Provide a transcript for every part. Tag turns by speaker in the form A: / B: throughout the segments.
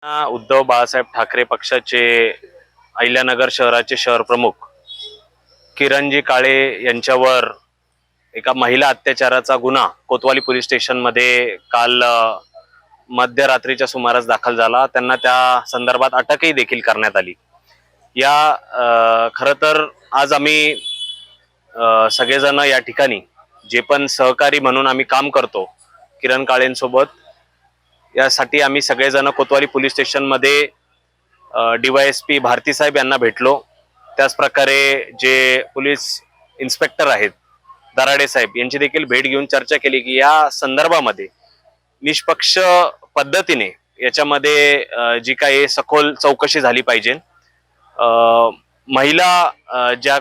A: उद्धव बाळासाहेब ठाकरे पक्षाचे अहिल्यानगर शहराचे शहर प्रमुख किरणजी काळे यांच्यावर एका महिला अत्याचाराचा गुन्हा कोतवाली पोलीस स्टेशन मध्ये काल मध्यरात्रीच्या सुमारास दाखल झाला। त्यांना त्या संदर्भात अटकही देखील करण्यात आली। खरं तर आज आम्ही सगळेजण या ठिकाणी जे पण सहकारी म्हणून आम्ही काम करतो किरण काळेंसोबत, यासाठी आम्ही सगळेजण कोतवाली पोलीस स्टेशन मध्ये डीवायएसपी भारती साहेब यांना भेटलो। त्याच प्रकारे जे पोलीस इन्स्पेक्टर आहेत दराडे साहेब यांची देखील भेट घेऊन चर्चा केली की या संदर्भामध्ये निष्पक्ष पद्धतीने याच्यामध्ये जी काही सखोल चौकशी झाली पाहिजे। महिला ज्या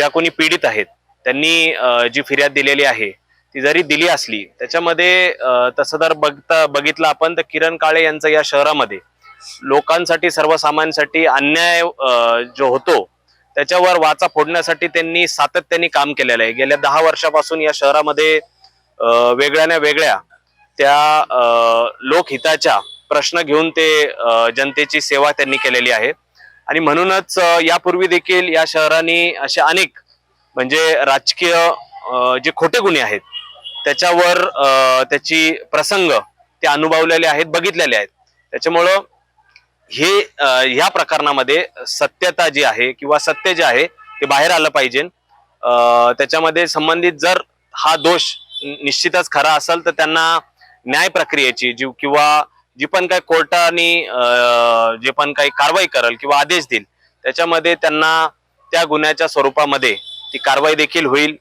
A: कोणी पीडित आहेत त्यांनी जी फिर्याद दिलेली आहे ती जरी दिली असली, त्याच्यामध्ये तसं जर बघितलं आपण तर किरण काळे यांचा या शहरामध्ये लोकांसाठी सर्वसामान्यांसाठी अन्याय जो होतो त्याच्यावर वाचा फोडण्यासाठी त्यांनी सातत्याने काम केलेलं आहे। गेल्या 10 वर्षापासून या शहरामध्ये वेगळ्या वेगळ्या त्या लोकहिताच्या प्रश्न घेऊन ते जनतेची सेवा त्यांनी केलेली आहे। आणि म्हणूनच यापूर्वी देखील या शहराने असे अनेक म्हणजे राजकीय जे खोटे गुन्हे आहेत त्याच्यावर त्याची प्रसंग ते अनुभवलेले आहेत, बघितलेले आहेत। त्याच्यामुळं हे ह्या प्रकरणामध्ये सत्यता जी आहे किंवा सत्य जे आहे ते बाहेर आलं पाहिजे। त्याच्यामध्ये संबंधित जर हा दोष निश्चितच खरा असेल तर त्यांना न्याय प्रक्रियेची जी पण काही कोर्टाने जे पण काही कारवाई करेल किंवा आदेश देईल त्याच्यामध्ये त्यांना त्या गुन्ह्याच्या स्वरूपामध्ये ती कारवाई देखील होईल।